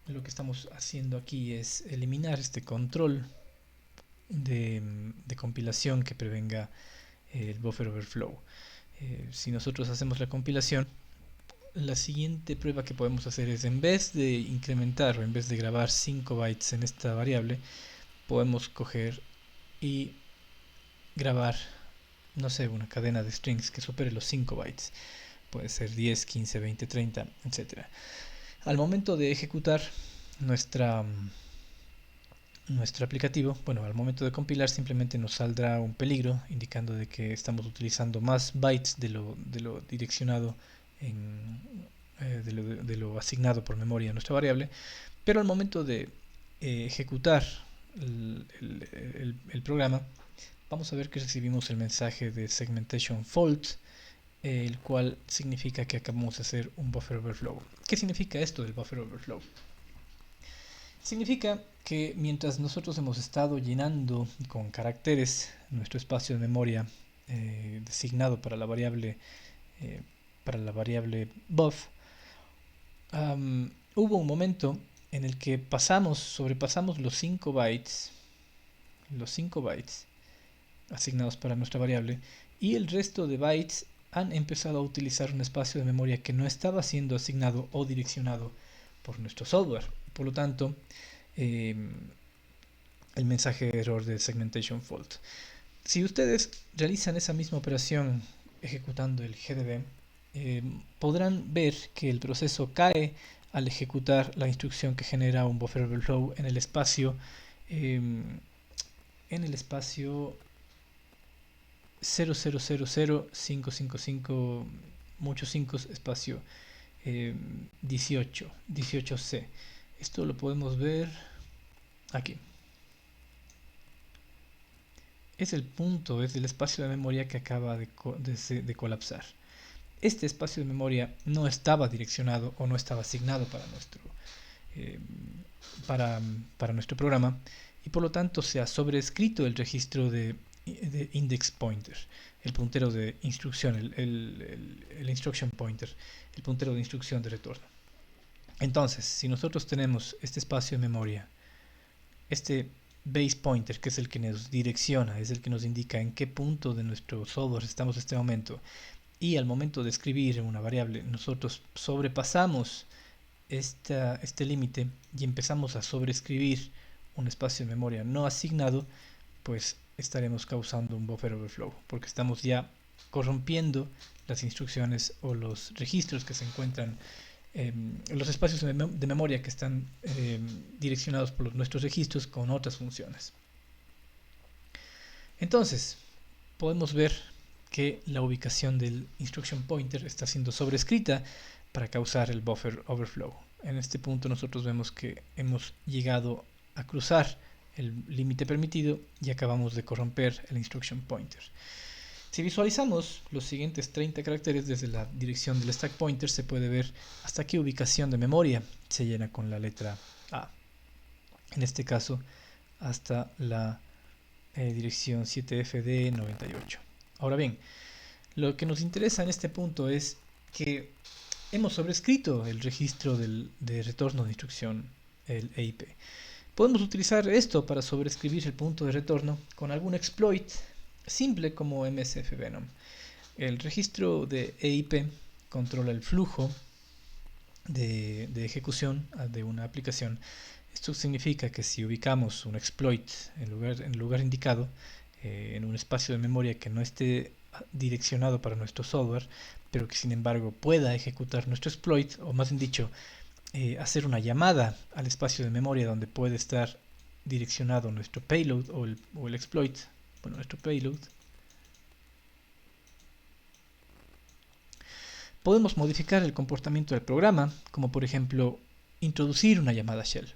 A: lo que estamos haciendo aquí es eliminar este control de compilación que prevenga el buffer overflow. Si nosotros hacemos la compilación, la siguiente prueba que podemos hacer es, en vez de incrementar o en vez de grabar 5 bytes en esta variable, podemos coger y grabar, no sé, una cadena de strings que supere los 5 bytes. puede ser 10, 15, 20, 30, etc. Al momento de ejecutar nuestro aplicativo, bueno, al momento de compilar simplemente nos saldrá un peligro indicando de que estamos utilizando más bytes de lo direccionado de lo asignado por memoria a nuestra variable, pero al momento de ejecutar el programa, vamos a ver que recibimos el mensaje de segmentation fault, el cual significa que acabamos de hacer un buffer overflow. ¿Qué significa esto del buffer overflow? Significa que mientras nosotros hemos estado llenando con caracteres nuestro espacio de memoria designado para la variable buff, hubo un momento en el que sobrepasamos los 5 bytes asignados para nuestra variable, y el resto de bytes han empezado a utilizar un espacio de memoria que no estaba siendo asignado o direccionado por nuestro software. Por lo tanto, el mensaje de error de segmentation fault. Si ustedes realizan esa misma operación ejecutando el GDB, podrán ver que el proceso cae al ejecutar la instrucción que genera un buffer overflow en el espacio 0000555 muchos 5 espacio 18C. Esto lo podemos ver aquí. Es el punto, es el espacio de memoria que acaba de colapsar. Este espacio de memoria no estaba direccionado o no estaba asignado para nuestro programa, y por lo tanto se ha sobrescrito el registro de index pointer, el puntero de instrucción, el instruction pointer, el puntero de instrucción de retorno. Entonces, si nosotros tenemos este espacio de memoria, este base pointer, que es el que nos direcciona, es el que nos indica en qué punto de nuestro software estamos en este momento, y al momento de escribir una variable nosotros sobrepasamos este límite y empezamos a sobreescribir un espacio de memoria no asignado, pues estaremos causando un buffer overflow, porque estamos ya corrompiendo las instrucciones o los registros que se encuentran los espacios de memoria que están direccionados por nuestros registros con otras funciones. Entonces, podemos ver que la ubicación del instruction pointer está siendo sobrescrita para causar el buffer overflow. En este punto nosotros vemos que hemos llegado a cruzar el límite permitido y acabamos de corromper el instruction pointer. Si visualizamos los siguientes 30 caracteres desde la dirección del stack pointer, se puede ver hasta qué ubicación de memoria se llena con la letra A. En este caso, hasta la dirección 7FD98. Ahora bien, lo que nos interesa en este punto es que hemos sobrescrito el registro de retorno de instrucción, el EIP. Podemos utilizar esto para sobreescribir el punto de retorno con algún exploit simple como MSFVenom. El registro de EIP controla el flujo de ejecución de una aplicación. Esto significa que si ubicamos un exploit en el lugar indicado, en un espacio de memoria que no esté direccionado para nuestro software, pero que sin embargo pueda ejecutar nuestro exploit, o más bien dicho, hacer una llamada al espacio de memoria donde puede estar direccionado nuestro payload o el exploit, bueno, nuestro payload, podemos modificar el comportamiento del programa, como por ejemplo introducir una llamada shell.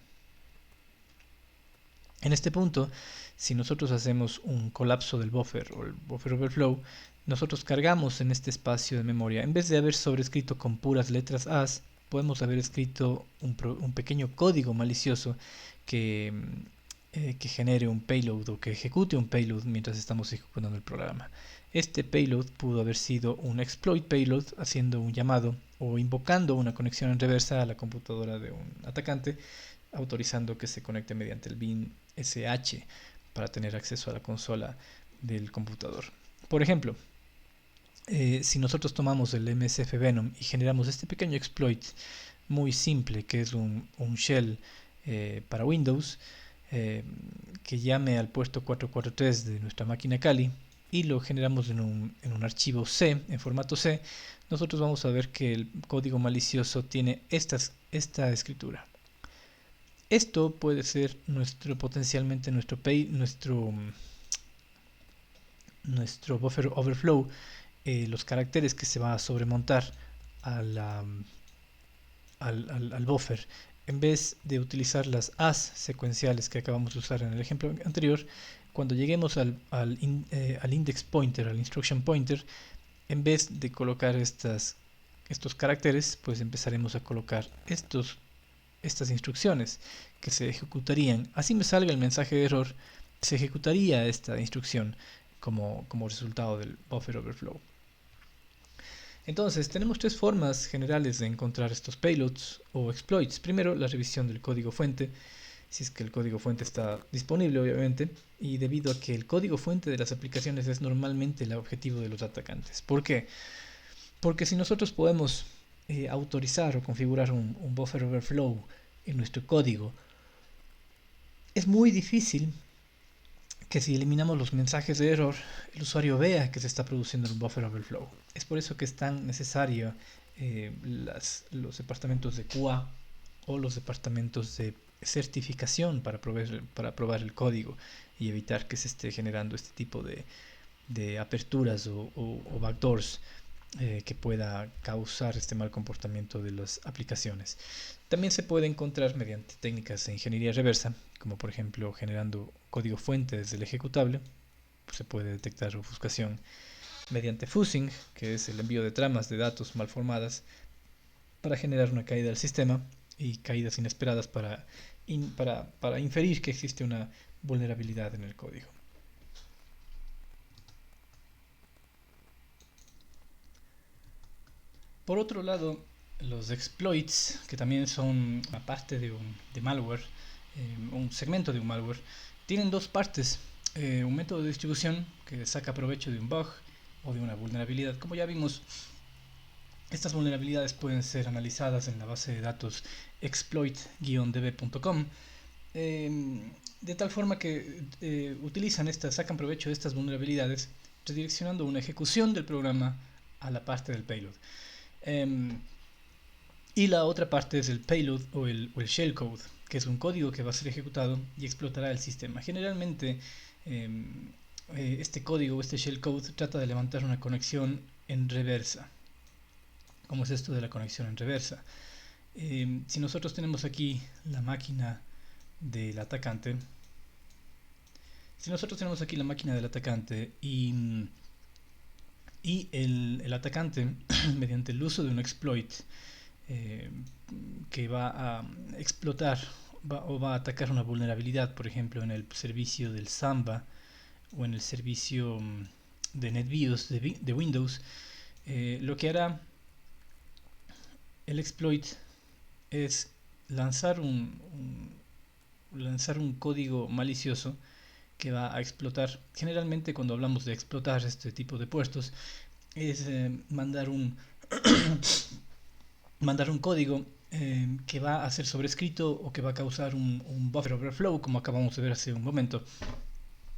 A: En este punto, si nosotros hacemos un colapso del buffer o el buffer overflow, nosotros cargamos en este espacio de memoria, en vez de haber sobrescrito con puras letras A, podemos haber escrito un pequeño código malicioso que genere un payload o que ejecute un payload mientras estamos ejecutando el programa. Este payload pudo haber sido un exploit payload haciendo un llamado o invocando una conexión en reversa a la computadora de un atacante, autorizando que se conecte mediante el bin SH para tener acceso a la consola del computador. Por ejemplo, si nosotros tomamos el MSFVenom y generamos este pequeño exploit muy simple, que es un shell para Windows, que llame al puerto 443 de nuestra máquina Kali, y lo generamos en un archivo C, en formato C, nosotros vamos a ver que el código malicioso tiene esta escritura. Esto puede ser potencialmente nuestro buffer overflow, los caracteres que se va a sobremontar a al buffer. En vez de utilizar las as secuenciales que acabamos de usar en el ejemplo anterior, cuando lleguemos al index pointer, al instruction pointer, en vez de colocar estos caracteres, pues empezaremos a colocar estas instrucciones que se ejecutarían. Así me salga el mensaje de error, se ejecutaría esta instrucción como resultado del buffer overflow. Entonces, tenemos tres formas generales de encontrar estos payloads o exploits. Primero, la revisión del código fuente, si es que el código fuente está disponible, obviamente, y debido a que el código fuente de las aplicaciones es normalmente el objetivo de los atacantes. ¿Por qué? Porque si nosotros podemos autorizar o configurar un buffer overflow en nuestro código, es muy difícil que si eliminamos los mensajes de error, el usuario vea que se está produciendo un buffer overflow. Es por eso que es tan necesario los departamentos de QA o los departamentos de certificación para probar el código y evitar que se esté generando este tipo de aperturas o backdoors que pueda causar este mal comportamiento de las aplicaciones. También se puede encontrar mediante técnicas de ingeniería reversa, como por ejemplo generando código fuente desde el ejecutable. Se puede detectar ofuscación mediante fuzzing, que es el envío de tramas de datos mal formadas para generar una caída del sistema y caídas inesperadas para inferir que existe una vulnerabilidad en el código. Por otro lado, los exploits, que también son una parte de malware, un segmento de un malware, tienen dos partes. Un método de distribución que saca provecho de un bug o de una vulnerabilidad. Como ya vimos, estas vulnerabilidades pueden ser analizadas en la base de datos exploit-db.com, de tal forma que sacan provecho de estas vulnerabilidades redireccionando una ejecución del programa a la parte del payload. Y la otra parte es el payload o el shellcode, que es un código que va a ser ejecutado y explotará el sistema. Generalmente este código, este shellcode, trata de levantar una conexión en reversa. ¿Cómo es esto de la conexión en reversa? Si nosotros tenemos aquí la máquina del atacante, y el atacante, mediante el uso de un exploit que va a explotar o va a atacar una vulnerabilidad, por ejemplo en el servicio del Samba o en el servicio de NetBIOS de Windows, lo que hará el exploit es lanzar un código malicioso que va a explotar. Generalmente cuando hablamos de explotar este tipo de puertos es mandar un código que va a ser sobrescrito o que va a causar un buffer overflow, como acabamos de ver hace un momento.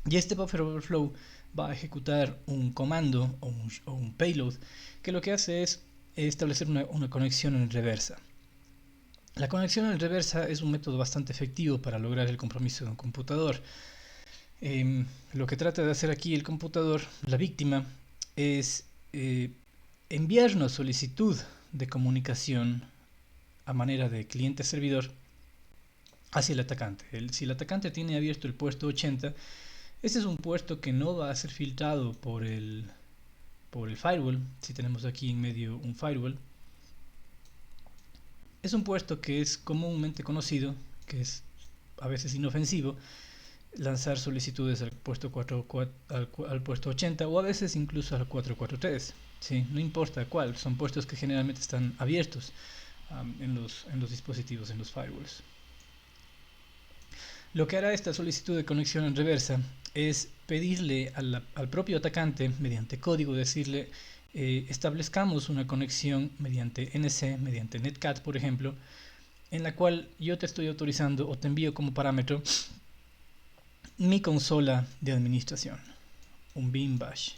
A: Y este buffer overflow va a ejecutar un comando o un payload que lo que hace es establecer una conexión en reversa. La conexión en reversa es un método bastante efectivo para lograr el compromiso de un computador. Lo que trata de hacer aquí el computador, la víctima, es enviar una solicitud de comunicación a manera de cliente-servidor hacia el atacante. Si el atacante tiene abierto el puerto 80, este es un puerto que no va a ser filtrado por el firewall. Si tenemos aquí en medio un firewall, es un puerto que es comúnmente conocido, que es a veces inofensivo, lanzar solicitudes al puerto 80 o a veces incluso al 443. ¿Sí? No importa cuál, son puertos que generalmente están abiertos en los dispositivos, en los firewalls. Lo que hará esta solicitud de conexión en reversa es pedirle al propio atacante, mediante código, decirle establezcamos una conexión mediante NC, mediante Netcat, por ejemplo, en la cual yo te estoy autorizando o te envío como parámetro mi consola de administración. un bin bash.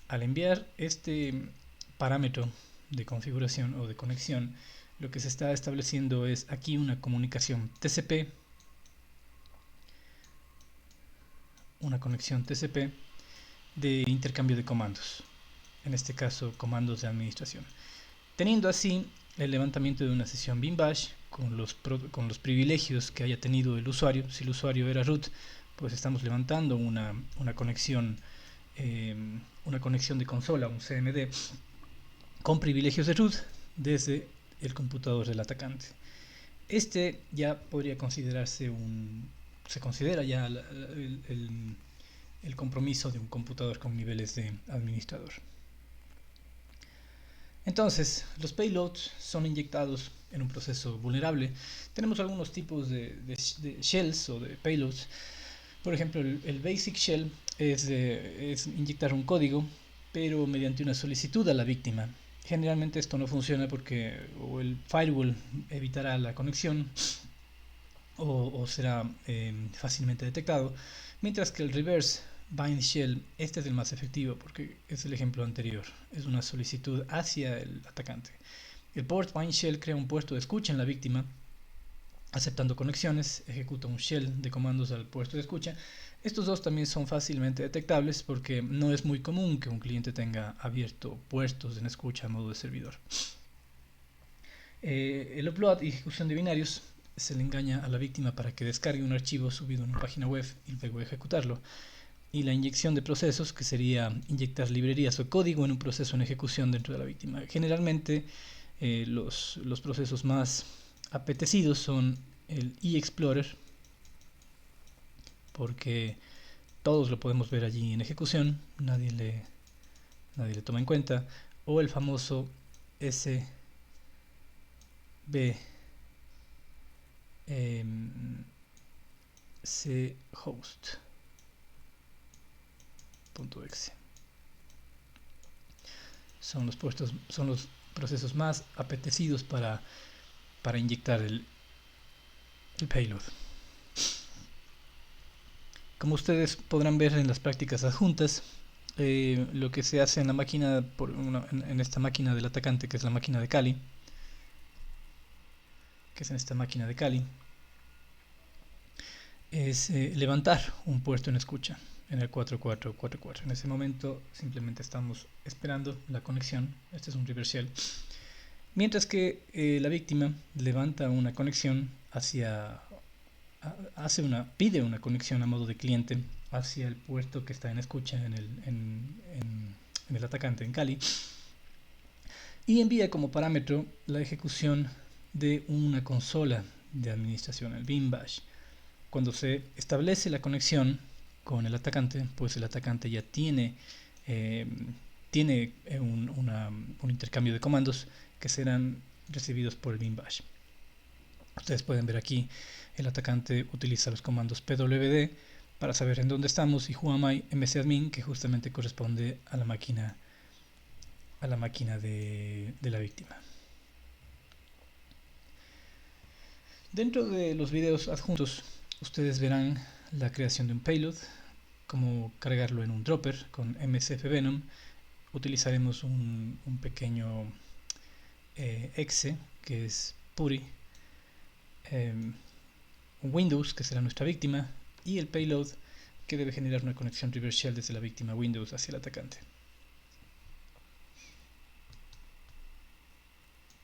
A: Al enviar este parámetro de configuración o de conexión, lo que se está estableciendo es aquí una comunicación TCP, de intercambio de comandos, en este caso comandos de administración, teniendo así el levantamiento de una sesión bin bash con los privilegios que haya tenido el usuario. Si el usuario era root, pues estamos levantando una conexión de consola, un CMD, con privilegios de root desde el computador del atacante. Este ya podría considerarse se considera ya el compromiso de un computador con niveles de administrador. Entonces, los payloads son inyectados en un proceso vulnerable. Tenemos algunos tipos de shells o de payloads. Por ejemplo, el basic shell es inyectar un código, pero mediante una solicitud a la víctima. Generalmente esto no funciona porque o el firewall evitará la conexión o será fácilmente detectado, mientras que el reverse bind shell, este es el más efectivo porque es el ejemplo anterior, es una solicitud hacia el atacante. El port bind shell crea un puerto de escucha en la víctima, aceptando conexiones, ejecuta un shell de comandos al puerto de escucha. Estos dos también son fácilmente detectables porque no es muy común que un cliente tenga abierto puertos en escucha a modo de servidor. El upload y ejecución de binarios se le engaña a la víctima para que descargue un archivo subido en una página web y luego ejecutarlo. Y la inyección de procesos, que sería inyectar librerías o código en un proceso en ejecución dentro de la víctima. Generalmente los procesos más apetecidos son el eExplorer, porque todos lo podemos ver allí en ejecución, nadie le toma en cuenta, o el famoso SB chost.exe. Son los procesos más apetecidos para inyectar el payload. Como ustedes podrán ver en las prácticas adjuntas, lo que se hace en la máquina, en esta máquina del atacante, que es la máquina de Kali, es levantar un puerto en escucha en el 4444. En ese momento simplemente estamos esperando la conexión. Este es un reverse shell. Mientras que la víctima levanta una conexión pide una conexión a modo de cliente hacia el puerto que está en escucha en el atacante, en Kali, y envía como parámetro la ejecución de una consola de administración, el bin bash. Cuando se establece la conexión con el atacante, pues el atacante ya tiene un intercambio de comandos que serán recibidos por el bin bash. Ustedes pueden ver aquí el atacante utiliza los comandos pwd para saber en dónde estamos y whoami mcadmin, que justamente corresponde a la máquina de la víctima. Dentro de los videos adjuntos ustedes verán la creación de un payload, cómo cargarlo en un dropper con mcfvenom. Utilizaremos un pequeño exe que es PuTTY, Windows, que será nuestra víctima, y el payload, que debe generar una conexión reverse shell desde la víctima Windows hacia el atacante.